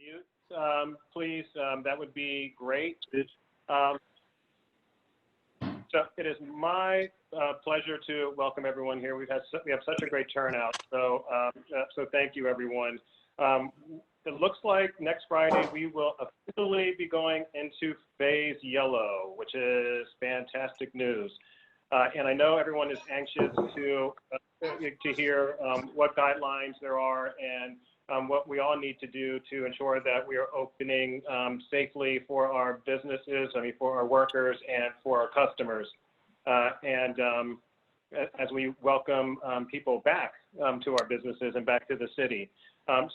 mute, please, that would be great. So it is my pleasure to welcome everyone here. We have such a great turnout, so thank you, everyone. It looks like next Friday we will officially be going into phase yellow, which is fantastic news. And I know everyone is anxious to hear what guidelines there are and what we all need to do to ensure that we are opening safely for our businesses, for our workers and for our customers. As we welcome people back to our businesses and back to the city.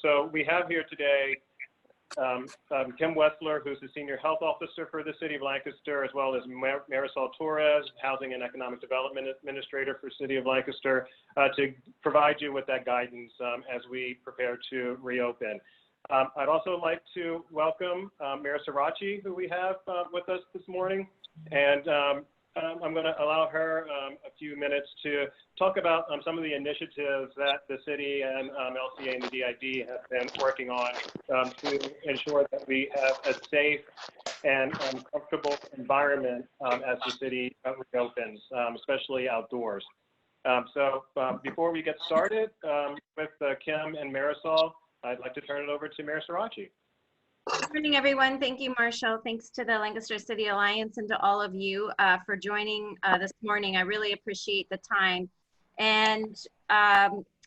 So we have here today Kim Wessler, who's the Senior Health Officer for the City of Lancaster, as well as Marisol Torres, Housing and Economic Development Administrator for City of Lancaster, to provide you with that guidance as we prepare to reopen. I'd also like to welcome Mayor Sirachi, who we have with us this morning, and I'm going to allow her a few minutes to talk about some of the initiatives that the city and LCA and the DID have been working on to ensure that we have a safe and comfortable environment as the city reopens, especially outdoors. So before we get started with Kim and Marisol, I'd like to turn it over to Mayor Sirachi. Good morning, everyone. Thank you, Marshall. Thanks to the Lancaster City Alliance and to all of you for joining this morning. I really appreciate the time. And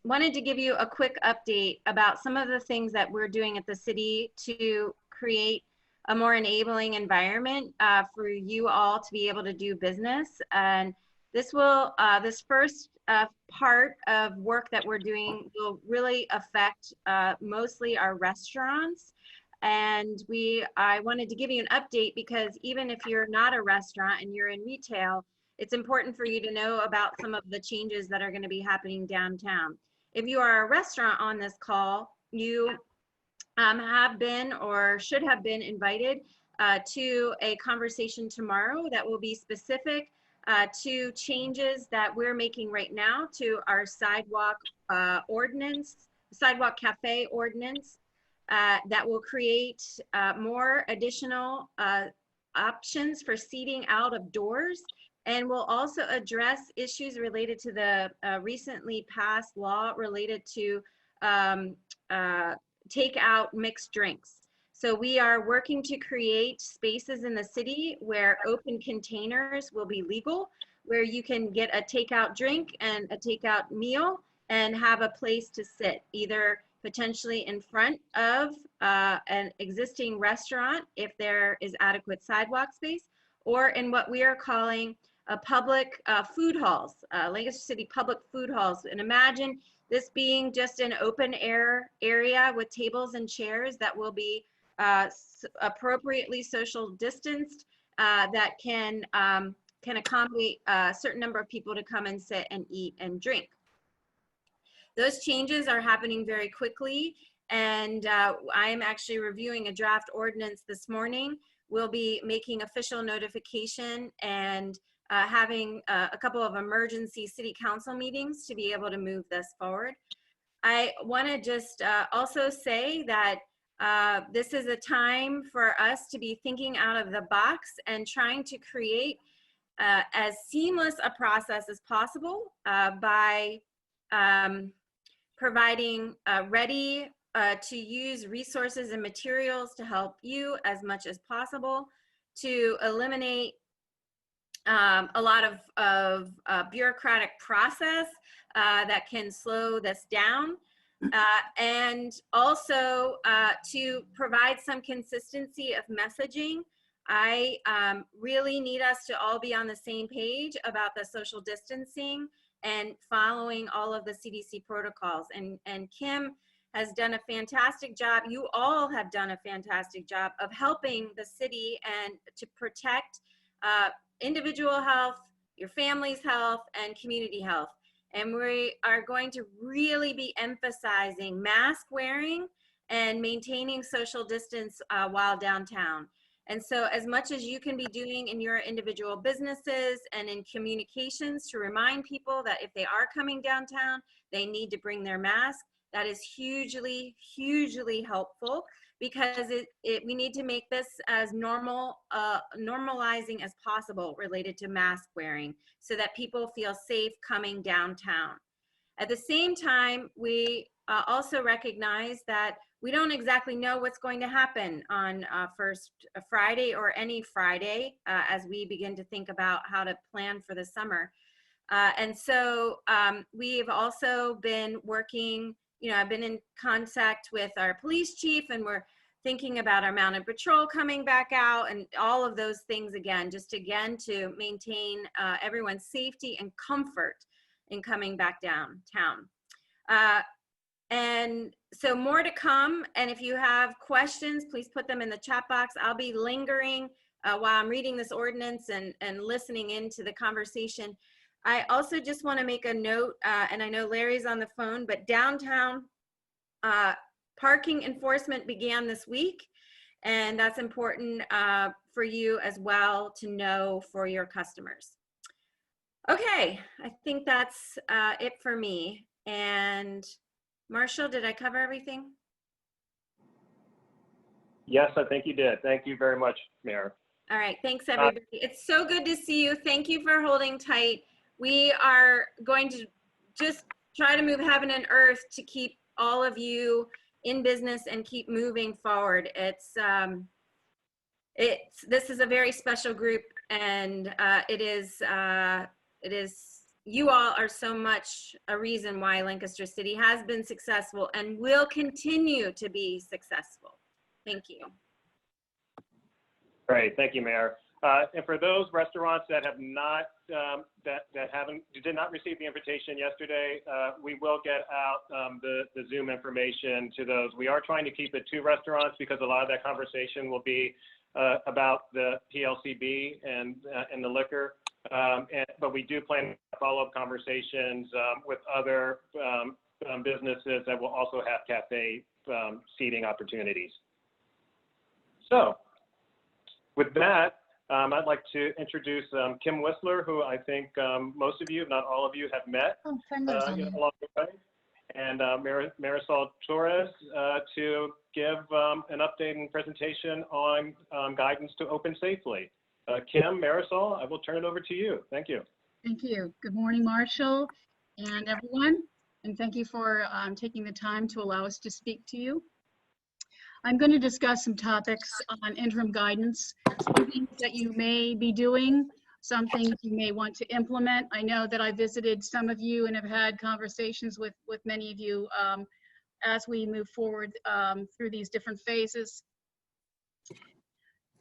wanted to give you a quick update about some of the things that we're doing at the city to create a more enabling environment for you all to be able to do business. And this will, this first part of work that we're doing will really affect mostly our restaurants. And I wanted to give you an update because even if you're not a restaurant and you're in retail, it's important for you to know about some of the changes that are going to be happening downtown. If you are a restaurant on this call, you have been or should have been invited to a conversation tomorrow that will be specific to changes that we're making right now to our sidewalk ordinance, sidewalk cafe ordinance. That will create more additional options for seating out of doors, and will also address issues related to the recently passed law related to take out mixed drinks. So we are working to create spaces in the city where open containers will be legal, where you can get a takeout drink and a takeout meal and have a place to sit, either potentially in front of an existing restaurant if there is adequate sidewalk space, or in what we are calling a public food halls, Lancaster City public food halls. And imagine this being just an open air area with tables and chairs that will be appropriately social distanced, that can accommodate a certain number of people to come and sit and eat and drink. Those changes are happening very quickly, and I am actually reviewing a draft ordinance this morning. We'll be making official notification and having a couple of emergency city council meetings to be able to move this forward. I want to just also say that this is a time for us to be thinking out of the box and trying to create as seamless a process as possible by providing ready to use resources and materials to help you as much as possible, to eliminate a lot of bureaucratic process that can slow this down, and also to provide some consistency of messaging. I really need us to all be on the same page about the social distancing and following all of the CDC protocols. And Kim has done a fantastic job. You all have done a fantastic job of helping the city and to protect individual health, your family's health, and community health. And we are going to really be emphasizing mask wearing and maintaining social distance while downtown. And so as much as you can be doing in your individual businesses and in communications to remind people that if they are coming downtown, they need to bring their mask, That is hugely, hugely helpful because we need to make this as normalizing as possible related to mask wearing so that people feel safe coming downtown. At the same time, we also recognize that we don't exactly know what's going to happen on First Friday or any Friday as we begin to think about how to plan for the summer. And so we've also been working, I've been in contact with our police chief, and we're thinking about our mounted patrol coming back out and all of those things again, just again to maintain everyone's safety and comfort in coming back downtown. And so more to come. And if you have questions, please put them in the chat box. I'll be lingering while I'm reading this ordinance and listening into the conversation. I also just want to make a note, and I know Larry's on the phone, but downtown parking enforcement began this week. And that's important for you as well to know for your customers. Okay, I think that's it for me. And Marshall, did I cover everything? Yes, I think you did. Thank you very much, Mayor. All right, thanks everybody. It's so good to see you. Thank you for holding tight. We are going to just try to move heaven and earth to keep all of you in business and keep moving forward. This is a very special group, and it is, you all are so much a reason why Lancaster City has been successful and will continue to be successful. Thank you. Great, thank you, Mayor. And for those restaurants that have not, did not receive the invitation yesterday, we will get out the Zoom information to those. We are trying to keep it 2 restaurants because a lot of that conversation will be about the PLCB and the liquor. But we do plan follow-up conversations with other businesses that will also have cafe seating opportunities. So with that, I'd like to introduce Kim Whistler, who I think most of you, if not all of you, have met along the way, and Marisol Torres to give an update and presentation on guidance to open safely. Kim, Marisol, I will turn it over to you. Thank you. Thank you. Good morning, Marshall and everyone, and thank you for taking the time to allow us to speak to you. I'm going to discuss some topics on interim guidance, some things that you may be doing, some things you may want to implement. I know that I visited some of you and have had conversations with many of you as we move forward through these different phases.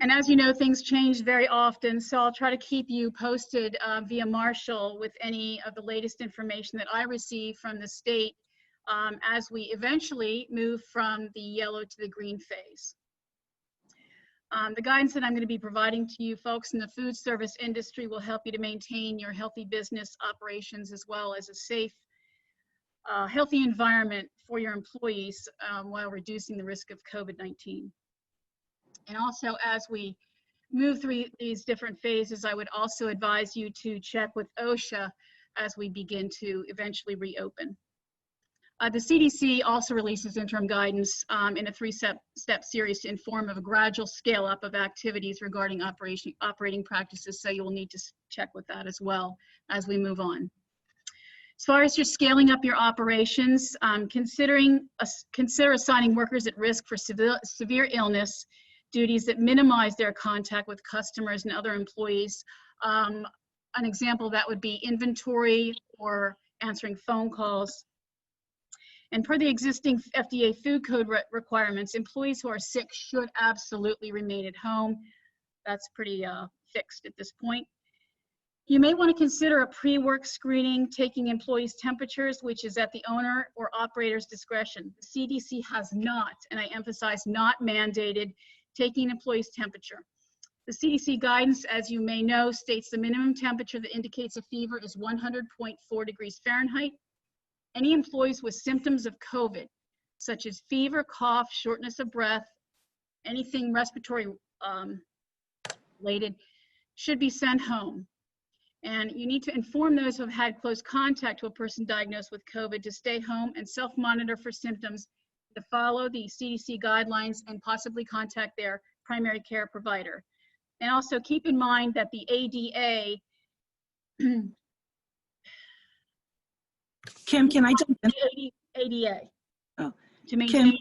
And as you know, things change very often, so I'll try to keep you posted via Marshall with any of the latest information that I receive from the state as we eventually move from the yellow to the green phase. The guidance that I'm going to be providing to you folks in the food service industry will help you to maintain your healthy business operations as well as a safe, healthy environment for your employees while reducing the risk of COVID-19. And also, as we move through these different phases, I would also advise you to check with OSHA as we begin to eventually reopen. The CDC also releases interim guidance in a 3-step series to inform of a gradual scale up of activities regarding operating practices, so you will need to check with that as well as we move on. As far as you're scaling up your operations, consider assigning workers at risk for severe illness duties that minimize their contact with customers and other employees. An example of that would be inventory or answering phone calls. And per the existing FDA food code requirements, employees who are sick should absolutely remain at home. That's pretty fixed at this point. You may want to consider a pre-work screening, taking employees' temperatures, which is at the owner or operator's discretion. The CDC has not, and I emphasize not, mandated taking employees' temperature. The CDC guidance, as you may know, states the minimum temperature that indicates a fever is 100.4 degrees Fahrenheit. Any employees with symptoms of COVID, such as fever, cough, shortness of breath, anything respiratory related, should be sent home. And you need to inform those who have had close contact to a person diagnosed with COVID to stay home and self-monitor for symptoms, to follow the CDC guidelines, and possibly contact their primary care provider. And also keep in mind that the ADA, Kim, can I jump in? ADA, Oh, to maintain,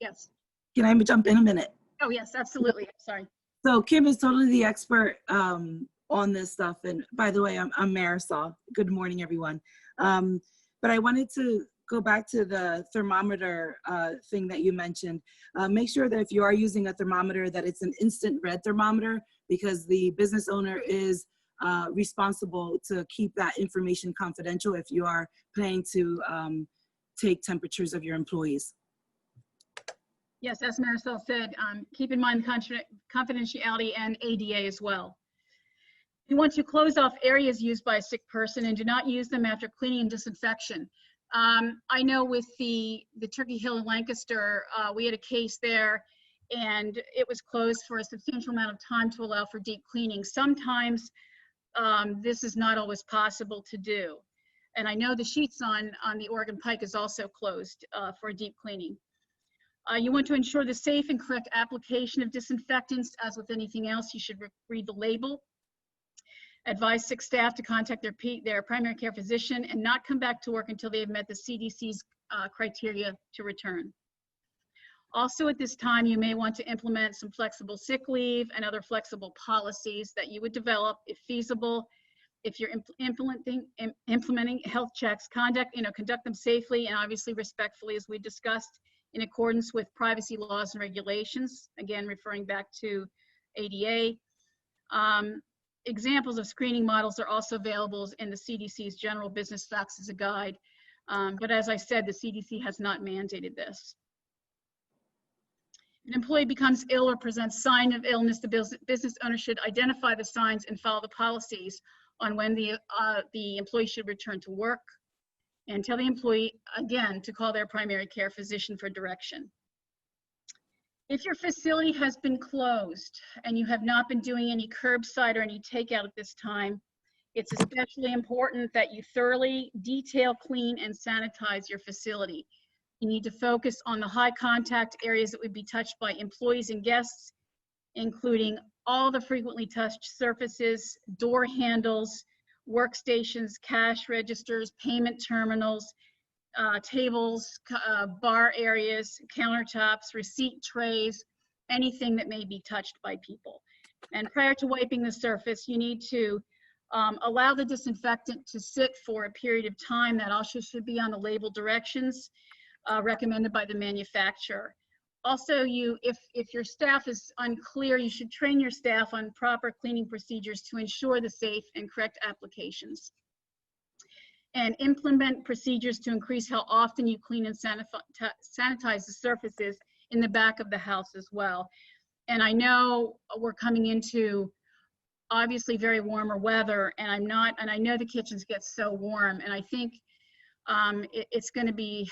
yes. Can I jump in a minute? Oh, yes, absolutely. Sorry. So Kim is totally the expert on this stuff. And by the way, I'm Marisol. Good morning, everyone. But I wanted to go back to the thermometer thing that you mentioned. Make sure that if you are using a thermometer, that it's an instant red thermometer, because the business owner is responsible to keep that information confidential if you are planning to take temperatures of your employees. Yes, as Marisol said, keep in mind confidentiality and ADA as well. You want to close off areas used by a sick person and do not use them after cleaning and disinfection. I know with the Turkey Hill in Lancaster, we had a case there, and it was closed for a substantial amount of time to allow for deep cleaning. Sometimes this is not always possible to do. And I know the Sheets on the Oregon Pike is also closed for deep cleaning. You want to ensure the safe and correct application of disinfectants. As with anything else, you should read the label. Advise sick staff to contact their primary care physician and not come back to work until they have met the CDC's criteria to return. Also at this time, you may want to implement some flexible sick leave and other flexible policies that you would develop if feasible. If you're implementing health checks, conduct them safely and obviously respectfully, as we discussed, in accordance with privacy laws and regulations, again, referring back to ADA. Examples of screening models are also available in the CDC's General Business Facts as a guide. But as I said, the CDC has not mandated this. If an employee becomes ill or presents sign of illness, the business owner should identify the signs and follow the policies on when the employee should return to work, and tell the employee, again, to call their primary care physician for direction. If your facility has been closed and you have not been doing any curbside or any takeout at this time, it's especially important that you thoroughly detail, clean, and sanitize your facility. You need to focus on the high contact areas that would be touched by employees and guests, including all the frequently touched surfaces, door handles, workstations, cash registers, payment terminals, tables, bar areas, countertops, receipt trays, anything that may be touched by people. And prior to wiping the surface, you need to allow the disinfectant to sit for a period of time. That also should be on the label directions recommended by the manufacturer. Also, if your staff is unclear, you should train your staff on proper cleaning procedures to ensure the safe and correct applications. And implement procedures to increase how often you clean and sanitize the surfaces in the back of the house as well. And I know we're coming into obviously very warmer weather, and I know the kitchens get so warm, and I think it's going to be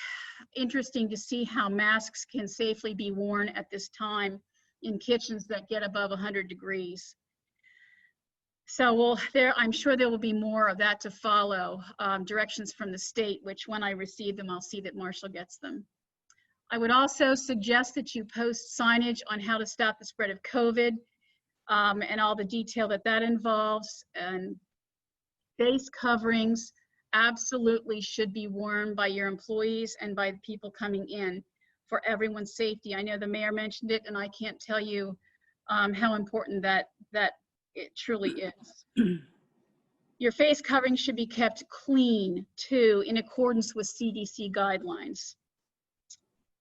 interesting to see how masks can safely be worn at this time in kitchens that get above 100 degrees. So I'm sure there will be more of that to follow, directions from the state, which when I receive them, I'll see that Marshall gets them. I would also suggest that you post signage on how to stop the spread of COVID and all the detail that involves. And face coverings absolutely should be worn by your employees and by the people coming in for everyone's safety. I know the mayor mentioned it, and I can't tell you how important that it truly is. Your face covering should be kept clean too, in accordance with CDC guidelines.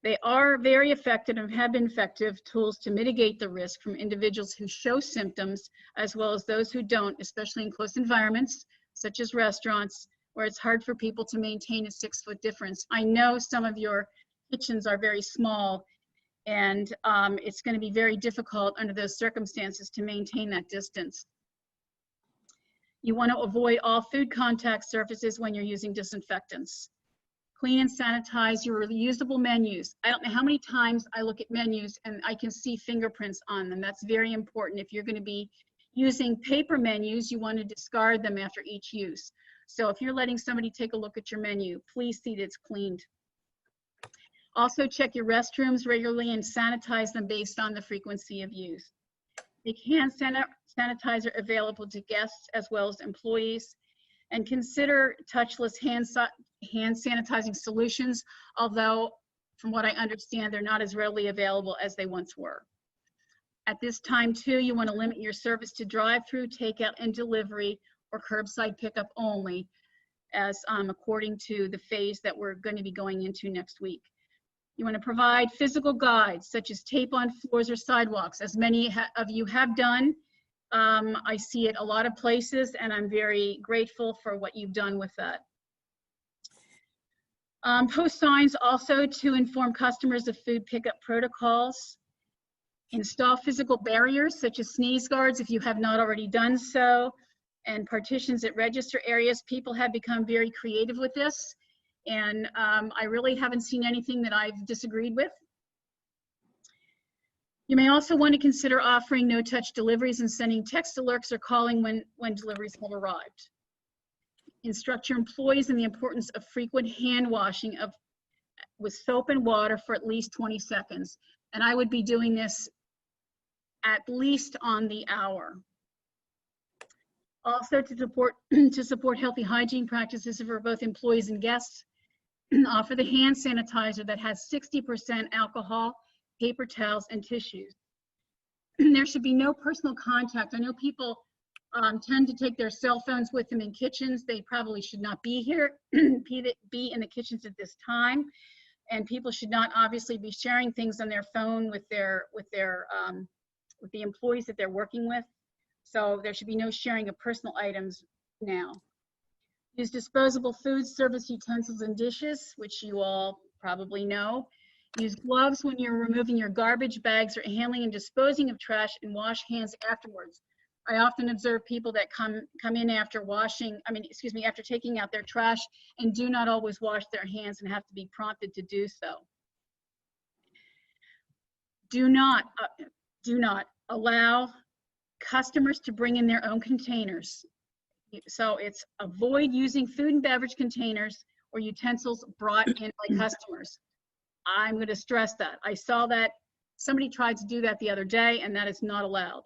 They are very effective and have been effective tools to mitigate the risk from individuals who show symptoms, as well as those who don't, especially in close environments, such as restaurants, where it's hard for people to maintain a 6-foot difference. I know some of your kitchens are very small, and it's going to be very difficult under those circumstances to maintain that distance. You want to avoid all food contact surfaces when you're using disinfectants. Clean and sanitize your reusable menus. I don't know how many times I look at menus and I can see fingerprints on them. That's very important if you're going to be Using paper menus, you want to discard them after each use. So if you're letting somebody take a look at your menu, please see that it's cleaned. Also check your restrooms regularly and sanitize them based on the frequency of use. Make hand sanitizer available to guests as well as employees, and consider touchless hand sanitizing solutions, although from what I understand, they're not as readily available as they once were. At this time too, you want to limit your service to drive-through, takeout, and delivery, or curbside pickup only, as according to the phase that we're going to be going into next week. You want to provide physical guides, such as tape on floors or sidewalks, as many of you have done. I see it a lot of places, and I'm very grateful for what you've done with that. Post signs also to inform customers of food pickup protocols. Install physical barriers, such as sneeze guards, if you have not already done so, and partitions at register areas. People have become very creative with this, and I really haven't seen anything that I've disagreed with. You may also want to consider offering no-touch deliveries and sending text alerts or calling when deliveries have arrived. Instruct your employees in the importance of frequent hand washing with soap and water for at least 20 seconds. And I would be doing this at least on the hour. Also to support healthy hygiene practices for both employees and guests, offer the hand sanitizer that has 60% alcohol, paper towels, and tissues. There should be no personal contact. I know people tend to take their cell phones with them in kitchens. They probably should not be here, be in the kitchens at this time. And people should not obviously be sharing things on their phone with the employees that they're working with. So there should be no sharing of personal items now. Use disposable food service utensils and dishes, which you all probably know. Use gloves when you're removing your garbage bags or handling and disposing of trash, and wash hands afterwards. I often observe people that come in after after taking out their trash and do not always wash their hands and have to be prompted to do so. Do not allow customers to bring in their own containers. So it's avoid using food and beverage containers or utensils brought in by customers. I'm going to stress that. I saw that somebody tried to do that the other day, and that is not allowed.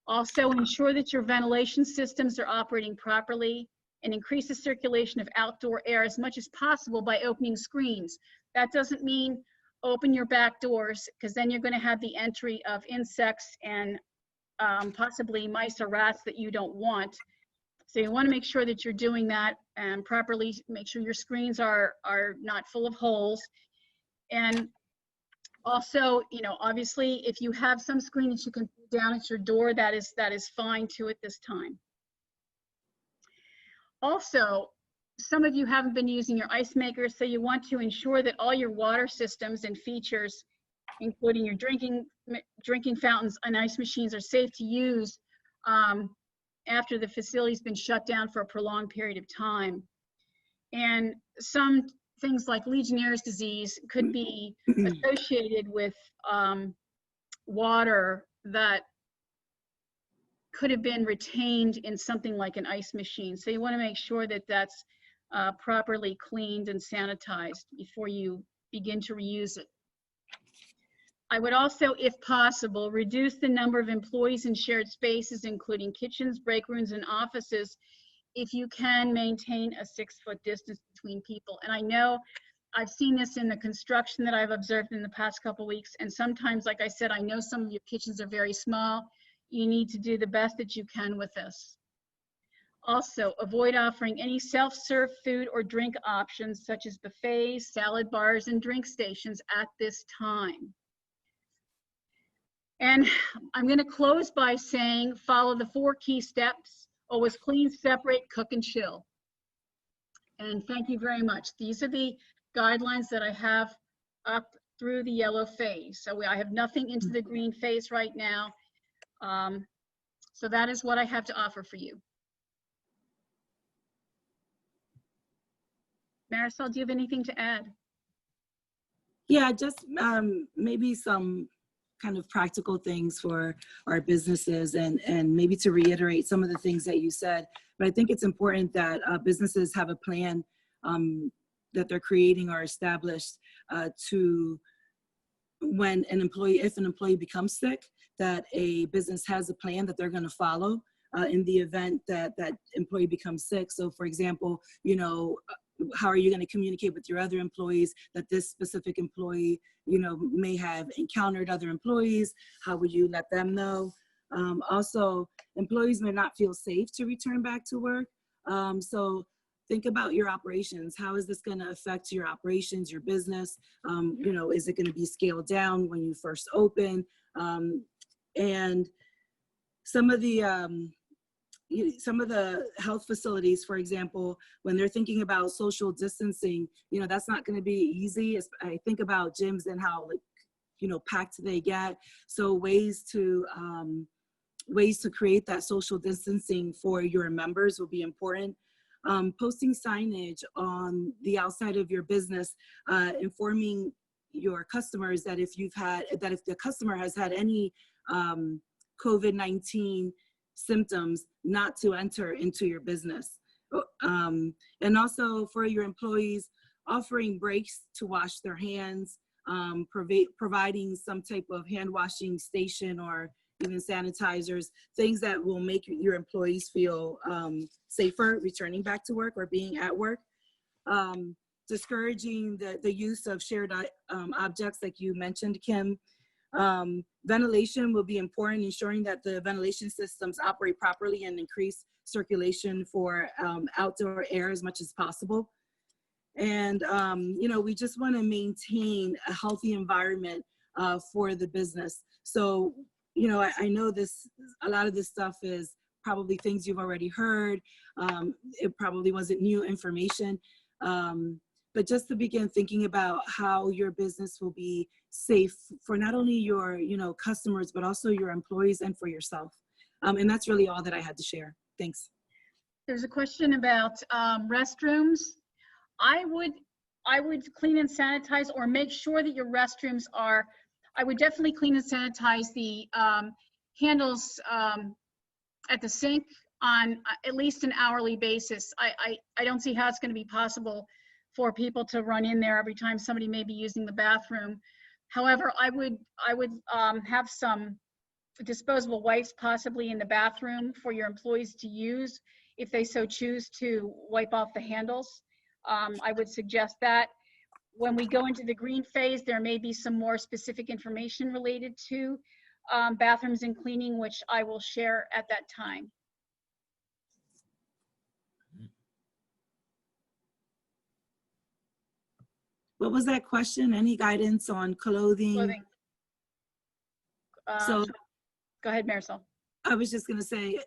Also, ensure that your ventilation systems are operating properly, and increase the circulation of outdoor air as much as possible by opening screens. That doesn't mean open your back doors, because then you're going to have the entry of insects and possibly mice or rats that you don't want. So you want to make sure that you're doing that and properly make sure your screens are not full of holes. And also, obviously, if you have some screen that you can put down at your door, that is fine too at this time. Also, some of you haven't been using your ice makers, so you want to ensure that all your water systems and features, including your drinking fountains and ice machines, are safe to use after the facility's been shut down for a prolonged period of time. And some things like Legionnaire's disease could be associated with water that could have been retained in something like an ice machine. So you want to make sure that that's properly cleaned and sanitized before you begin to reuse it. I would also, if possible, reduce the number of employees in shared spaces, including kitchens, break rooms, and offices, if you can maintain a 6-foot distance between people. And I know I've seen this in the construction that I've observed in the past couple of weeks. And sometimes, like I said, I know some of your kitchens are very small. You need to do the best that you can with this. Also, avoid offering any self-serve food or drink options such as buffets, salad bars, and drink stations at this time. And I'm going to close by saying follow the 4 key steps. Always clean, separate, cook, and chill. And thank you very much. These are the guidelines that I have up through the yellow phase. So I have nothing into the green phase right now. So that is what I have to offer for you. Marisol, do you have anything to add? Yeah, just maybe some kind of practical things for our businesses, and maybe to reiterate some of the things that you said. But I think it's important that businesses have a plan that they're creating or established to when if an employee becomes sick, that a business has a plan that they're going to follow in the event that that employee becomes sick. So for example, you know, how are you going to communicate with your other employees that this specific employee, you know, may have encountered other employees? How would you let them know? Also, employees may not feel safe to return back to work. So think about your operations. How is this going to affect your operations, your business? You know, is it going to be scaled down when you first open? And some of the health facilities, for example, when they're thinking about social distancing, you know, that's not going to be easy. I think about gyms and how, like, you know, packed they get. So ways to create that social distancing for your members will be important. Posting signage on the outside of your business, informing your customers that if the customer has had any COVID-19 symptoms, not to enter into your business. And also for your employees, offering breaks to wash their hands, providing some type of hand washing station or even sanitizers, things that will make your employees feel safer returning back to work or being at work. Discouraging the use of shared objects like you mentioned, Kim. Ventilation will be important, ensuring that the ventilation systems operate properly and increase circulation for outdoor air as much as possible. And, you know, we just want to maintain a healthy environment for the business. So, you know, I know a lot of this stuff is probably things you've already heard. It probably wasn't new information. But just to begin thinking about how your business will be safe for not only your, you know, customers, but also your employees and for yourself. And that's really all that I had to share. Thanks. There's a question about restrooms. I would clean and sanitize, or make sure that your restrooms are, I would definitely clean and sanitize the handles at the sink on at least an hourly basis. I don't see how it's going to be possible for people to run in there every time somebody may be using the bathroom. However, I would have some disposable wipes possibly in the bathroom for your employees to use if they so choose to wipe off the handles. I would suggest that. When we go into the green phase, there may be some more specific information related to bathrooms and cleaning, which I will share at that time. What was that question? Any guidance on clothing? So go ahead, Marisol. I was just going to say,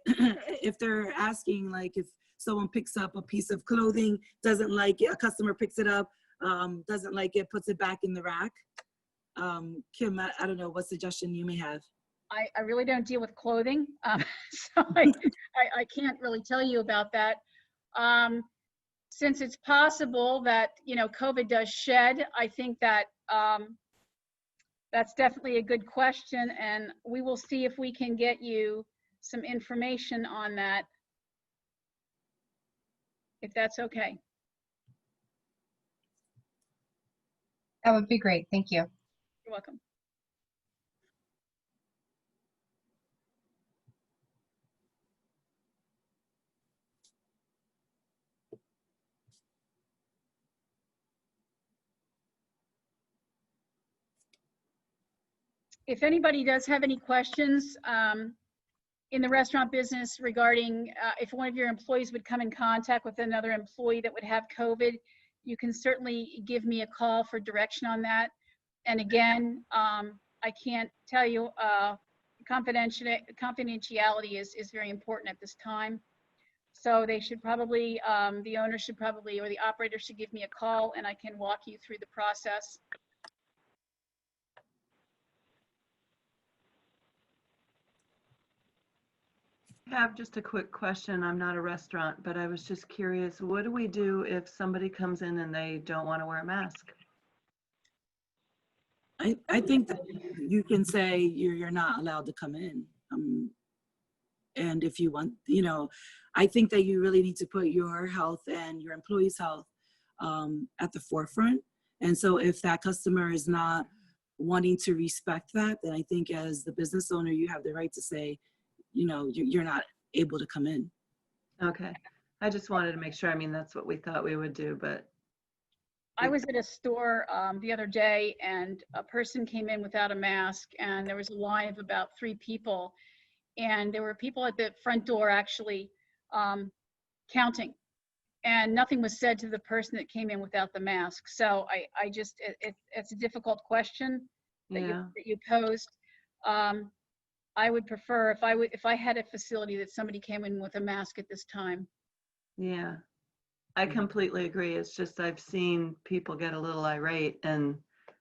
if they're asking, like, if someone picks up a piece of clothing, doesn't like it, a customer picks it up, doesn't like it, puts it back in the rack. Kim, I don't know what suggestion you may have. I really don't deal with clothing, so I can't really tell you about that. Since it's possible that, you know, COVID does shed, I think that that's definitely a good question, and we will see if we can get you some information on that, if that's okay. That would be great. Thank you. You're welcome. If anybody does have any questions in the restaurant business regarding if one of your employees would come in contact with another employee that would have COVID, you can certainly give me a call for direction on that. And again, I can't tell you, confidentiality is very important at this time. So they should probably, the owner should probably, or the operator should give me a call, and I can walk you through the process. I have just a quick question. I'm not a restaurant, but I was just curious, what do we do if somebody comes in and they don't want to wear a mask? I think you can say you're not allowed to come in. And if you want, I think that you really need to put your health and your employees' health at the forefront. And so if that customer is not wanting to respect that, then I think as the business owner, you have the right to say, you're not able to come in. Okay. I just wanted to make sure. I mean, that's what we thought we would do, but. I was at a store the other day, and a person came in without a mask, and there was a line of about 3 people, and there were people at the front door actually counting, and nothing was said to the person that came in without the mask. So I just, it's a difficult question that you posed. I would prefer if I had a facility that somebody came in with a mask at this time. Yeah, I completely agree. It's just I've seen people get a little irate, and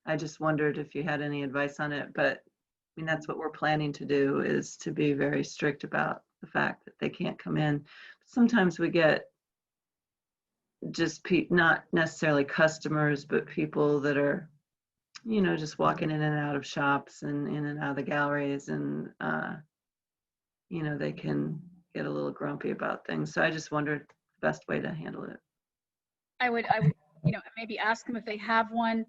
I just wondered if you had any advice on it. But I mean, that's what we're planning to do, is to be very strict about the fact that they can't come in. Sometimes we get just not necessarily customers, but people that are, just walking in and out of shops and in and out of the galleries, and they can get a little grumpy about things. So I just wondered the best way to handle it. I would maybe ask them if they have one.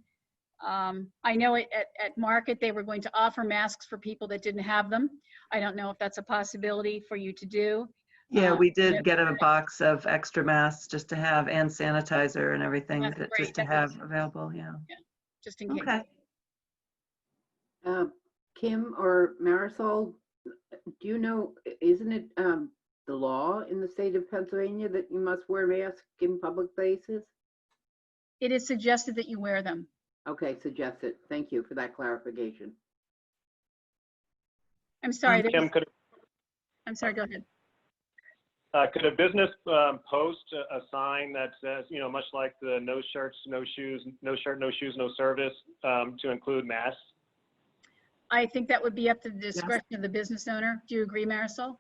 I know at Market they were going to offer masks for people that didn't have them. I don't know if that's a possibility for you to do. Yeah, we did get a box of extra masks just to have, and sanitizer and everything, That's great. just to have available. Yeah. Just in case. Okay. Kim or Marisol, do you know, isn't it the law in the state of Pennsylvania that you must wear masks in public places? It is suggested that you wear them. Okay, suggested. Thank you for that clarification. I'm sorry. Kim, I'm sorry, go ahead. Could a business post a sign that says, much like the no shirts, no shoes, no shirt, no shoes, no service, to include masks? I think that would be up to the discretion of the business owner. Do you agree, Marisol?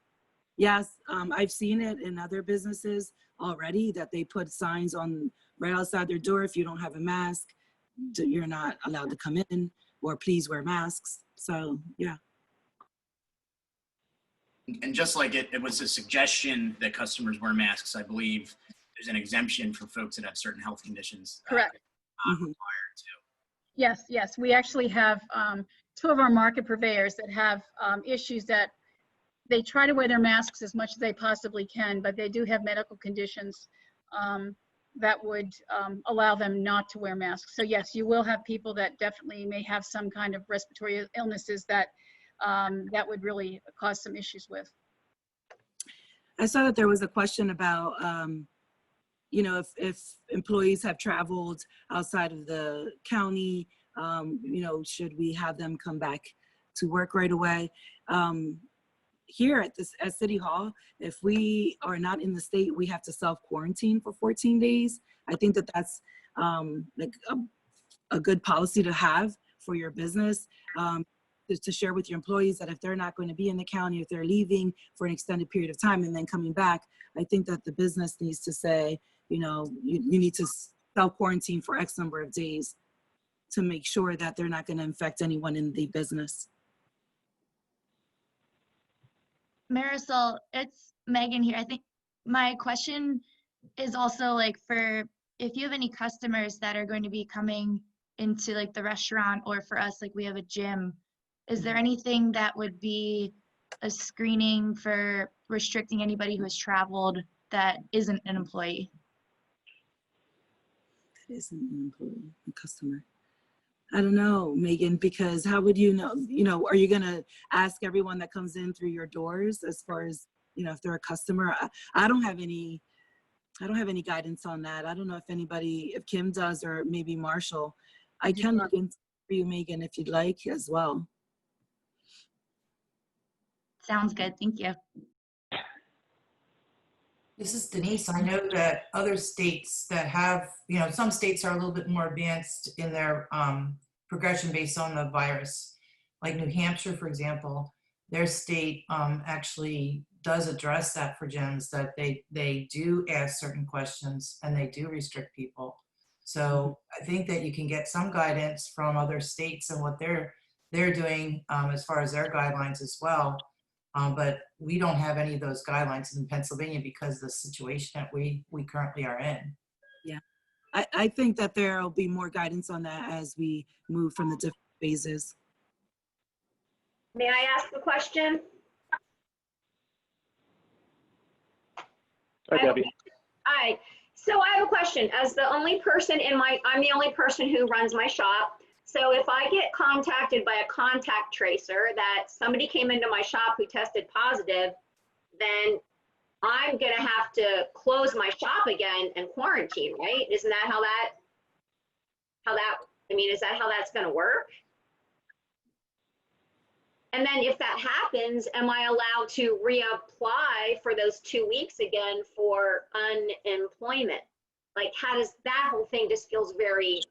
Yes, I've seen it in other businesses already, that they put signs on right outside their door. If you don't have a mask, you're not allowed to come in, or please wear masks. So, yeah. And just like it was a suggestion that customers wear masks, I believe there's an exemption for folks that have certain health conditions. Correct. Required to. Yes. We actually have 2 of our market purveyors that have issues that they try to wear their masks as much as they possibly can, but they do have medical conditions that would allow them not to wear masks. So yes, you will have people that definitely may have some kind of respiratory illnesses that that would really cause some issues with. I saw that there was a question about, if employees have traveled outside of the county, should we have them come back to work right away? Here at City Hall, if we are not in the state, we have to self-quarantine for 14 days. I think that that's like a good policy to have for your business. To share with your employees that if they're not going to be in the county, if they're leaving for an extended period of time and then coming back, I think that the business needs to say, you need to self-quarantine for X number of days to make sure that they're not going to infect anyone in the business. Marisol, it's Megan here. I think my question is also like, for if you have any customers that are going to be coming into like the restaurant, or for us, like we have a gym, is there anything that would be a screening for restricting anybody who has traveled that isn't an employee? That isn't an employee, a customer. I don't know, Megan, because how would you know, are you going to ask everyone that comes in through your doors as far as, if they're a customer? I don't have any guidance on that. I don't know if Kim does, or maybe Marshall. I can look into for you, Megan, if you'd like as well. Sounds good. Thank you. This is Denise. I know that other states that have, some states are a little bit more advanced in their progression based on the virus. Like New Hampshire, for example, their state actually does address that for gyms, that they do ask certain questions and they do restrict people. So I think that you can get some guidance from other states and what they're they're doing as far as their guidelines as well. But we don't have any of those guidelines in Pennsylvania because of the situation that we currently are in. Yeah, I think that there will be more guidance on that as we move from the different phases. May I ask a question? Hi, Debbie. Hi. So I have a question. As the only person I'm the only person who runs my shop. So if I get contacted by a contact tracer that somebody came into my shop who tested positive, then I'm gonna have to close my shop again and quarantine, right? Isn't that I mean, is that how that's gonna work? And then if that happens, am I allowed to reapply for those 2 weeks again for unemployment? Like, how does that whole thing just feels very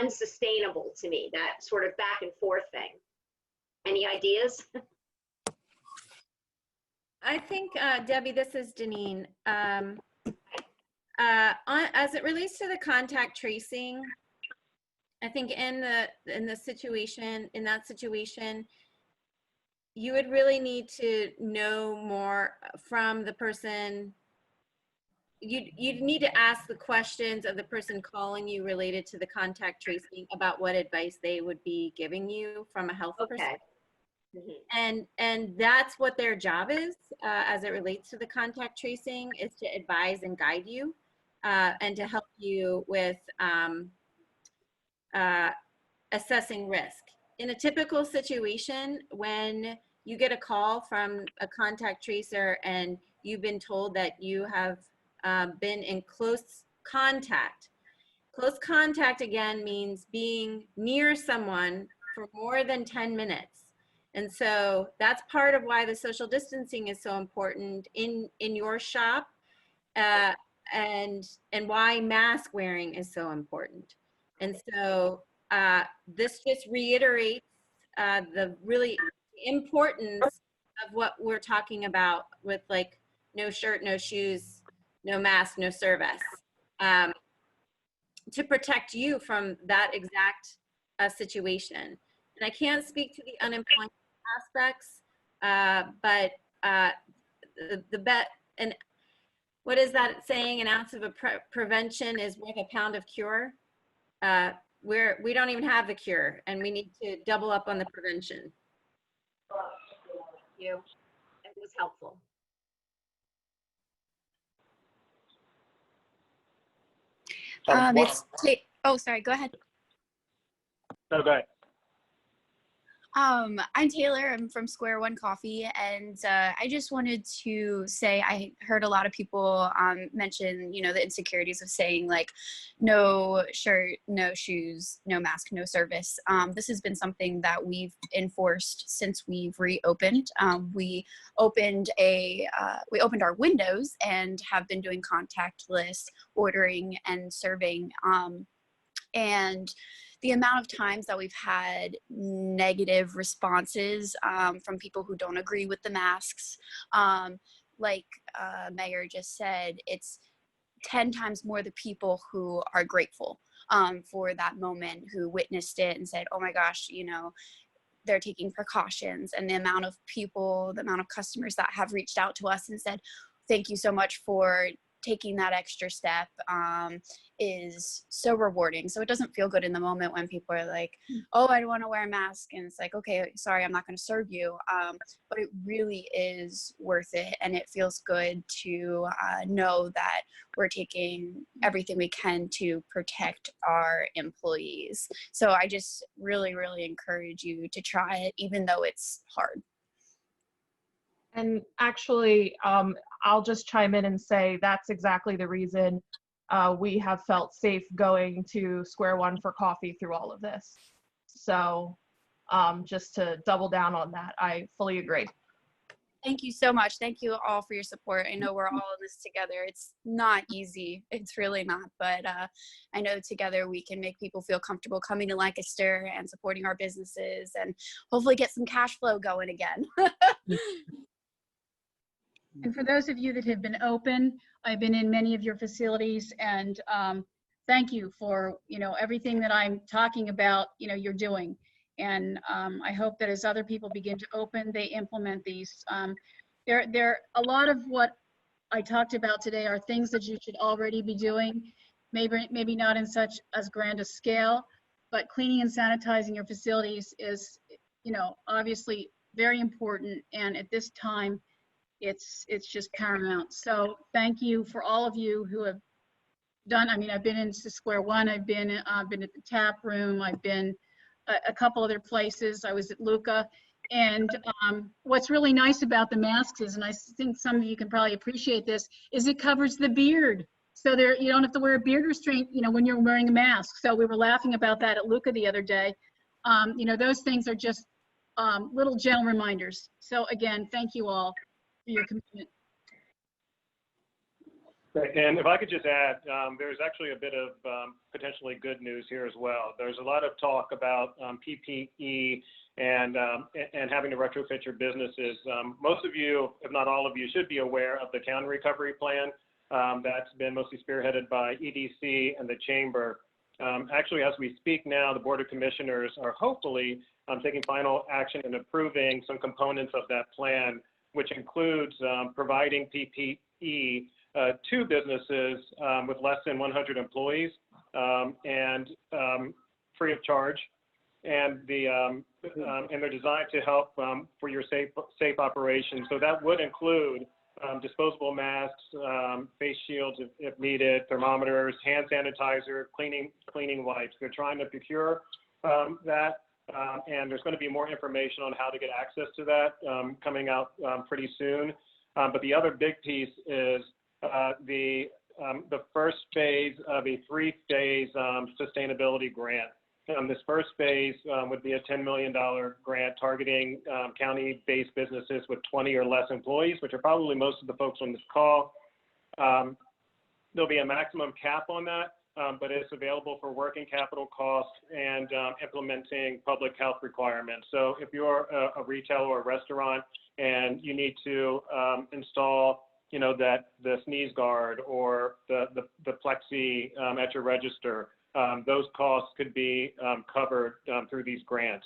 unsustainable to me, that sort of back and forth thing. Any ideas? I think, Debbie, this is Deneen. As it relates to the contact tracing, I think in that situation, you would really need to know more from the person. You'd need to ask the questions of the person calling you related to the contact tracing about what advice they would be giving you from a health perspective. And that's what their job is as it relates to the contact tracing, is to advise and guide you and to help you with assessing risk. In a typical situation, when you get a call from a contact tracer and you've been told that you have been in close contact. Close contact, again, means being near someone for more than 10 minutes. And so that's part of why the social distancing is so important in your shop, and why mask wearing is so important. And so this just reiterates the really importance of what we're talking about with, like, no shirt, no shoes, no mask, no service, to protect you from that exact situation. And I can't speak to the unemployment aspects, but the bet, and what is that saying? An ounce of a prevention is worth a pound of cure. We don't even have the cure, and we need to double up on the prevention. Thank you. It was helpful. Oh, sorry, go ahead. No, go ahead. I'm Taylor. I'm from Square One Coffee, and I just wanted to say I heard a lot of people mention, the insecurities of saying, like, no shirt, no shoes, no mask, no service. This has been something that we've enforced since we've reopened. We opened our windows and have been doing contactless ordering and serving. And the amount of times that we've had negative responses from people who don't agree with the masks, like Mayor just said, it's 10 times more the people who are grateful for that moment, who witnessed it and said, oh my gosh, they're taking precautions. And the amount of people, the amount of customers that have reached out to us and said, thank you so much for taking that extra step is so rewarding. So it doesn't feel good in the moment when people are like, oh, I don't want to wear a mask. And it's like, okay, sorry, I'm not going to serve you. But it really is worth it. And it feels good to know that we're taking everything we can to protect our employees. So I just really, really encourage you to try it, even though it's hard. And actually, I'll just chime in and say that's exactly the reason we have felt safe going to Square One for coffee through all of this. So just to double down on that, I fully agree. Thank you so much. Thank you all for your support. I know we're all in this together. It's not easy. It's really not. But I know together we can make people feel comfortable coming to Lancaster and supporting our businesses and hopefully get some cash flow going again. And for those of you that have been open, I've been in many of your facilities, and thank you for, everything that I'm talking about, you're doing. And I hope that as other people begin to open, they implement these. There a lot of what I talked about today are things that you should already be doing, maybe not in such as grand a scale, but cleaning and sanitizing your facilities is, obviously very important. And at this time, it's just paramount. So thank you for all of you who have done. I mean, I've been into Square One. I've been at the tap room. I've been a couple other places. I was at Luca. And what's really nice about the masks is, and I think some of you can probably appreciate this, is it covers the beard. So you don't have to wear a beard restraint, when you're wearing a mask. So we were laughing about that at Luca the other day. Those things are just little gentle reminders. So again, thank you all for your commitment. And if I could just add, there's actually a bit of potentially good news here as well. There's a lot of talk about PPE and having to retrofit your businesses. Most of you, if not all of you, should be aware of the county recovery plan that's been mostly spearheaded by EDC and the Chamber. Actually, as we speak now, the Board of Commissioners are hopefully taking final action and approving some components of that plan, which includes providing PPE to businesses with less than 100 employees and free of charge. And they're designed to help for your safe operation. So that would include disposable masks, face shields if needed, thermometers, hand sanitizer, cleaning wipes. They're trying to procure that, and there's going to be more information on how to get access to that coming out pretty soon. But the other big piece is the first phase of a 3-phase sustainability grant. This first phase would be a $10 million grant targeting county-based businesses with 20 or less employees, which are probably most of the folks on this call. There'll be a maximum cap on that, but it's available for working capital costs and implementing public health requirements. So if you're a retailer or a restaurant and you need to install the sneeze guard or the plexi at your register, those costs could be covered through these grants.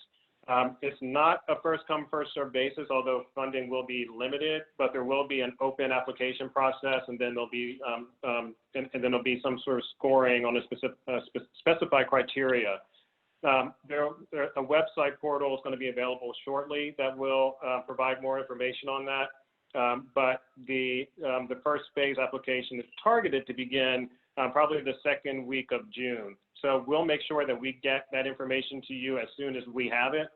It's not a first come, first served basis, although funding will be limited, but there will be an open application process, and then there'll be some sort of scoring on a specified criteria. A website portal is going to be available shortly that will provide more information on that. But the first phase application is targeted to begin probably the second week of June. So we'll make sure that we get that information to you as soon as we have it.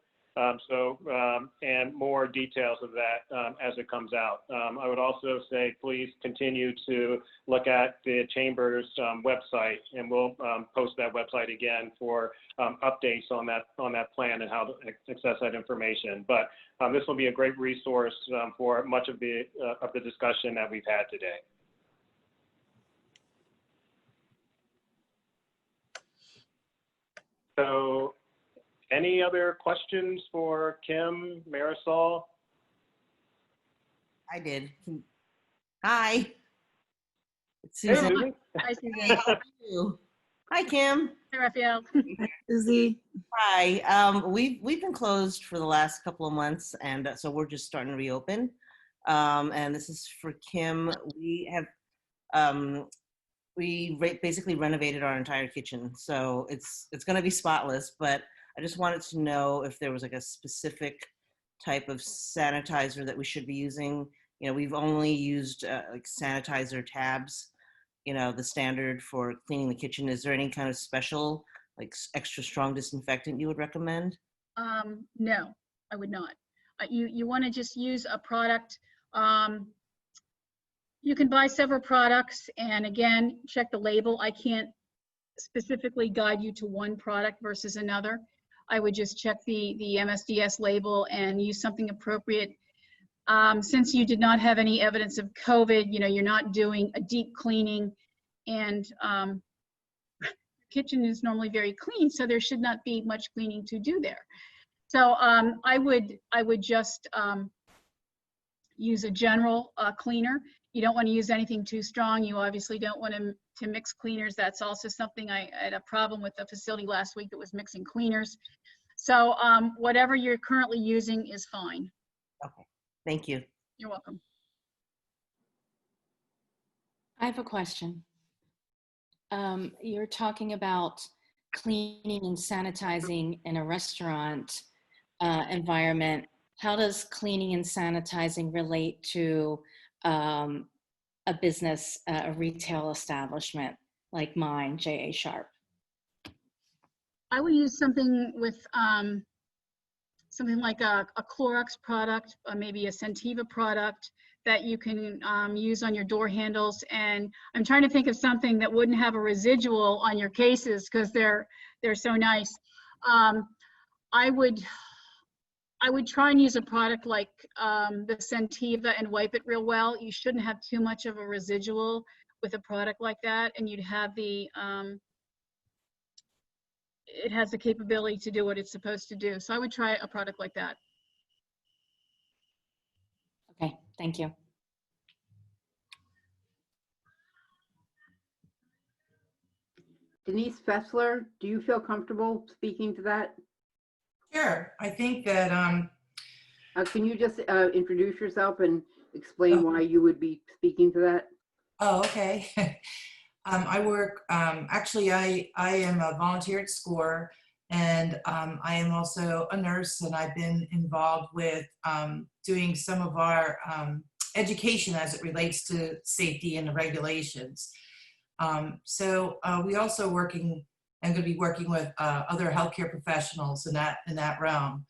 And more details of that as it comes out. I would also say, please continue to look at the Chamber's website, and we'll post that website again for updates on that plan and how to access that information. But this will be a great resource for much of the discussion that we've had today. So, any other questions for Kim, Marisol? I did. Hi. It's Hey, Susan. Susan. Hi, Susan. Hey, how are you? Hi, Kim. Hi, Raphael. Susie. Hi. We've been closed for the last couple of months, and so we're just starting to reopen. And this is for Kim. We have basically renovated our entire kitchen, so it's going to be spotless. But I just wanted to know if there was like a specific type of sanitizer that we should be using. We've only used like sanitizer tabs, the standard for cleaning the kitchen. Is there any kind of special, like extra strong disinfectant you would recommend? No, I would not. You want to just use a product. You can buy several products, and again, check the label. I can't specifically guide you to one product versus another. I would just check the MSDS label and use something appropriate. Since you did not have any evidence of COVID, you're not doing a deep cleaning, and the kitchen is normally very clean, so there should not be much cleaning to do there. So I would just use a general cleaner. You don't want to use anything too strong. You obviously don't want to mix cleaners. That's also something I had a problem with the facility last week that was mixing cleaners. So whatever you're currently using is fine. Okay, thank you. You're welcome. I have a question. You're talking about cleaning and sanitizing in a restaurant environment. How does cleaning and sanitizing relate to a business, a retail establishment like mine, J.A. Sharp? I would use something with something like a Clorox product, maybe a Scentiva product that you can use on your door handles. And I'm trying to think of something that wouldn't have a residual on your cases because they're so nice. I would try and use a product like the Scentiva and wipe it real well. You shouldn't have too much of a residual with a product like that, and you'd have the it has the capability to do what it's supposed to do. So I would try a product like that. Okay, thank you. Denise Fessler, do you feel comfortable speaking to that? Sure. I think that can you just introduce yourself and explain why you would be speaking to that? Oh, okay. I work, actually, I am a volunteer at SCORE, and I am also a nurse, and I've been involved with doing some of our education as it relates to safety and the regulations. So we also working and going to be working with other healthcare professionals in that realm.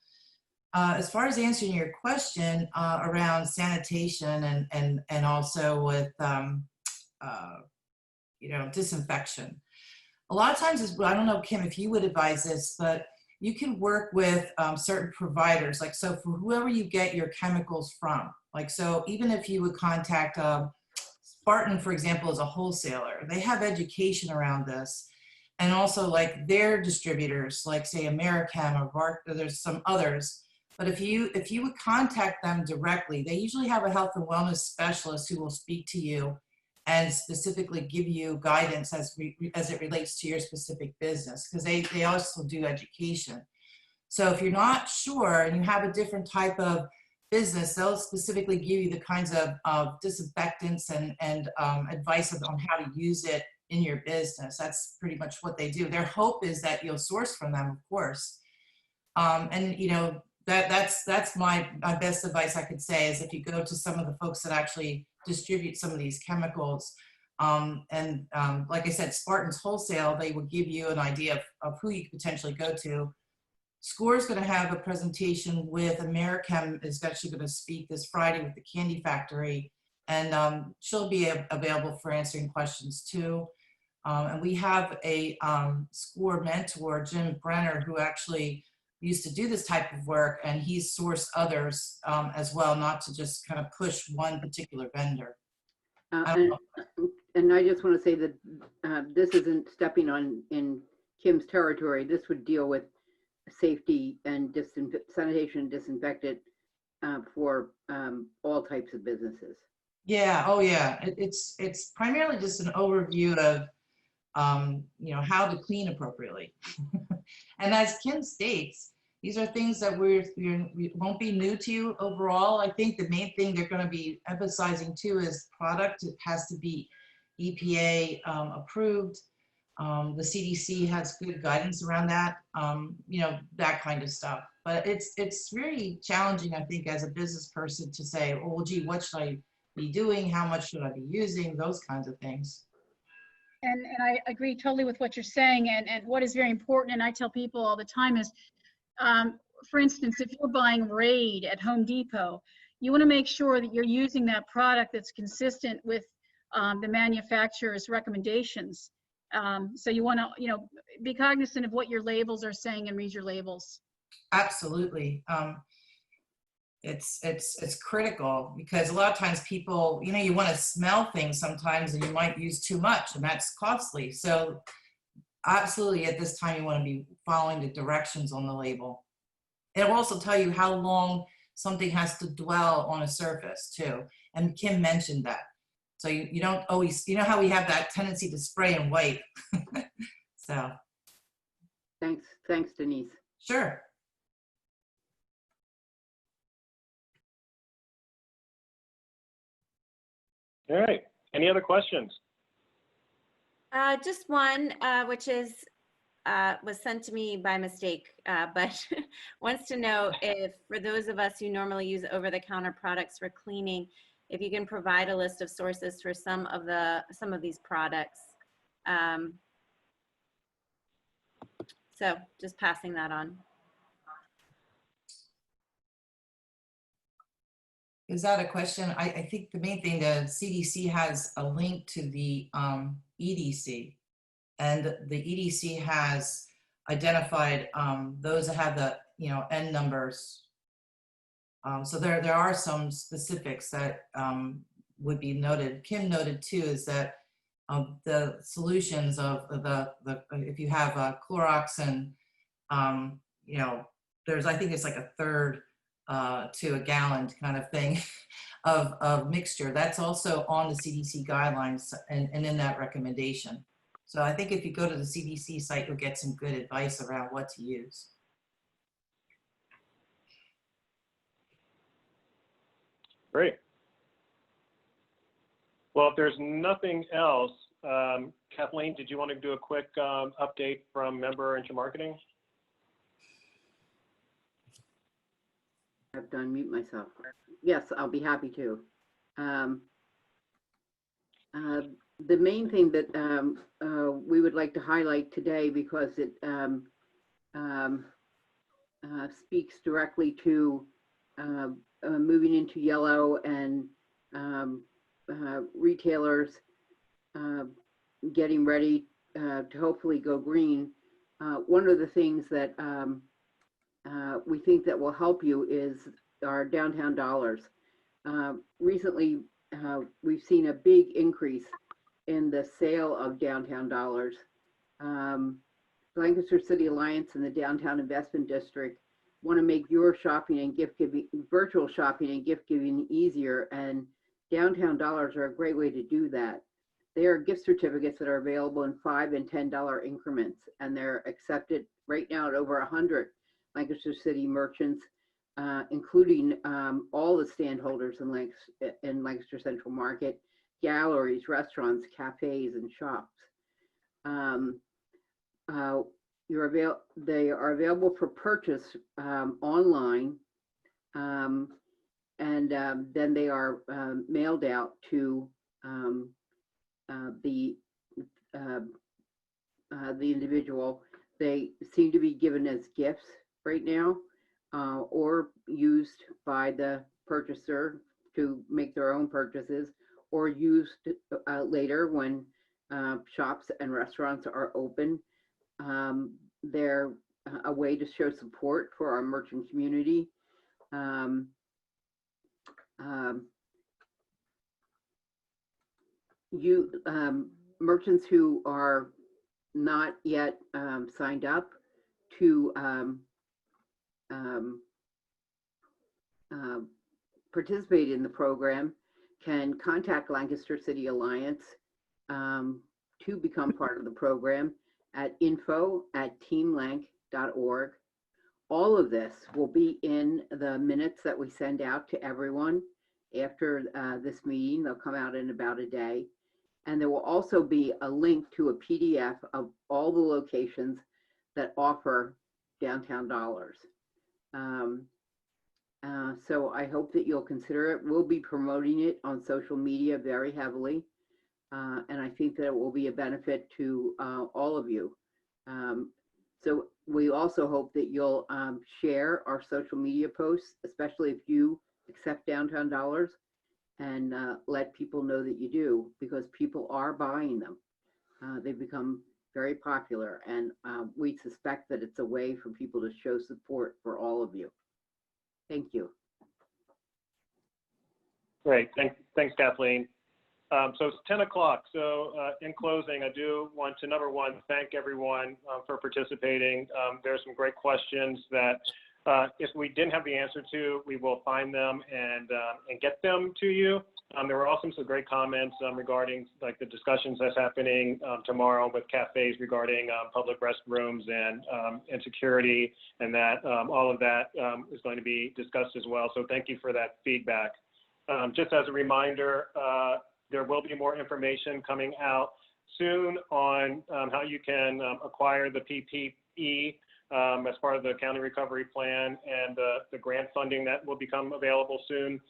As far as answering your question around sanitation and also with disinfection. A lot of times, I don't know, Kim, if you would advise this, but you can work with certain providers. Like, so for whoever you get your chemicals from, like, so even if you would contact Spartan, for example, as a wholesaler, they have education around this. And also like their distributors, like say Americam or Bark, there's some others. But if you would contact them directly, they usually have a health and wellness specialist who will speak to you and specifically give you guidance as it relates to your specific business, because they also do education. So if you're not sure and you have a different type of business, they'll specifically give you the kinds of disinfectants and advice on how to use it in your business. That's pretty much what they do. Their hope is that you'll source from them, of course. And you know, that's my best advice I could say is if you go to some of the folks that actually distribute some of these chemicals, like I said, Spartan's Wholesale, they will give you an idea of who you could potentially go to. SCORE is going to have a presentation with Americam is actually going to speak this Friday with the Candy Factory, and she'll be available for answering questions too. And we have a SCORE mentor, Jim Brenner, who actually used to do this type of work, and he's sourced others as well, not to just kind of push one particular vendor. And I just want to say that this isn't stepping on in Kim's territory. This would deal with safety and sanitation and disinfectant for all types of businesses. Yeah, oh yeah, it's primarily just an overview of you know, how to clean appropriately. And as Kim states, these are things that we won't be new to you overall. I think the main thing they're going to be emphasizing too is product. It has to be EPA approved. The CDC has good guidance around that, you know, that kind of stuff. But it's really challenging, I think, as a business person to say, oh, well, gee, what should I be doing? How much should I be using? Those kinds of things. And I agree totally with what you're saying. And what is very important, and I tell people all the time, is, for instance, if you're buying Raid at Home Depot, you want to make sure that you're using that product that's consistent with the manufacturer's recommendations. So you want to, you know, be cognizant of what your labels are saying and read your labels. Absolutely. It's critical because a lot of times people, you know, you want to smell things sometimes and you might use too much and that's costly. So absolutely at this time you want to be following the directions on the label. It will also tell you how long something has to dwell on a surface too. And Kim mentioned that. So you don't always, you know how we have that tendency to spray and wipe. So. Thanks, Denise. Sure. All right. Any other questions? Just one, which is was sent to me by mistake, but wants to know if, for those of us who normally use over-the-counter products for cleaning, if you can provide a list of sources for some of these products. So just passing that on. Is that a question? I think the main thing, the CDC has a link to the EDC, and the EDC has identified those that have the N numbers. So there are some specifics that would be noted. Kim noted too is that the solutions of the if you have Clorox and there's, I think it's like a third to a gallon kind of thing of mixture. That's also on the CDC guidelines and in that recommendation. So I think if you go to the CDC site, you'll get some good advice around what to use. Great. Well, if there's nothing else, Kathleen, did you want to do a quick update from member and marketing? I have to unmute myself. Yes, I'll be happy to. The main thing that we would like to highlight today, because it speaks directly to moving into yellow and retailers getting ready to hopefully go green. One of the things that we think that will help you is our downtown dollars. Recently, we've seen a big increase in the sale of downtown dollars. Lancaster City Alliance and the Downtown Investment District want to make your shopping and gift giving, virtual shopping and gift giving easier, and downtown dollars are a great way to do that. They are gift certificates that are available in $5 and $10 increments, and they're accepted right now at over 100 Lancaster City merchants, including all the stand holders in Lancaster Central Market, galleries, restaurants, cafes, and shops. They are available for purchase online, and then they are mailed out to the individual. They seem to be given as gifts right now, or used by the purchaser to make their own purchases, or used later when shops and restaurants are open. They're a way to show support for our merchant community. Merchants who are not yet signed up to participate in the program can contact Lancaster City Alliance to become part of the program at info@teamlanc.org. All of this will be in the minutes that we send out to everyone after this meeting. They'll come out in about a day. And there will also be a link to a PDF of all the locations that offer downtown dollars. So I hope that you'll consider it. We'll be promoting it on social media very heavily. And I think that it will be a benefit to all of you. So we also hope that you'll share our social media posts, especially if you accept downtown dollars, and let people know that you do, because people are buying them. They've become very popular, and we suspect that it's a way for people to show support for all of you. Thank you. Great, thanks Kathleen. So it's 10 o'clock. So in closing, I do want to, number one, thank everyone for participating. There's some great questions that if we didn't have the answer to, we will find them and get them to you. There were also some great comments regarding like the discussions that's happening tomorrow with cafes regarding public restrooms and security, and that all of that is going to be discussed as well. So thank you for that feedback. Just as a reminder, there will be more information coming out soon on how you can acquire the PPE as part of the county recovery plan and the grant funding that will become available soon.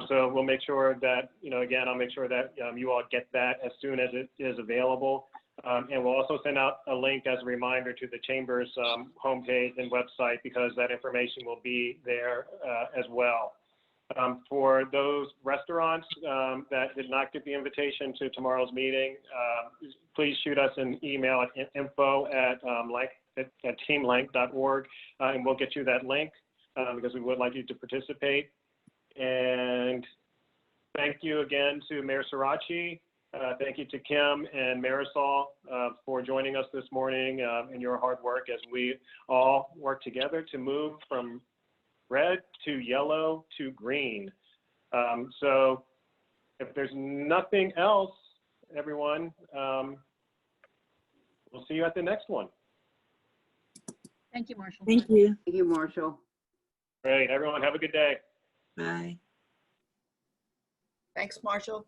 So we'll make sure that, again, I'll make sure that you all get that as soon as it is available. And we'll also send out a link as a reminder to the Chamber's homepage and website, because that information will be there as well. For those restaurants that did not get the invitation to tomorrow's meeting, please shoot us an email at info@teamlank.org, and we'll get you that link because we would like you to participate. And thank you again to Mayor Sirachi. Thank you to Kim and Marisol for joining us this morning in your hard work as we all work together to move from red to yellow to green. So if there's nothing else, everyone, we'll see you at the next one. Thank you, Marshall. Thank you. Thank you, Marshall. Great, everyone, have a good day. Bye. Thanks, Marshall.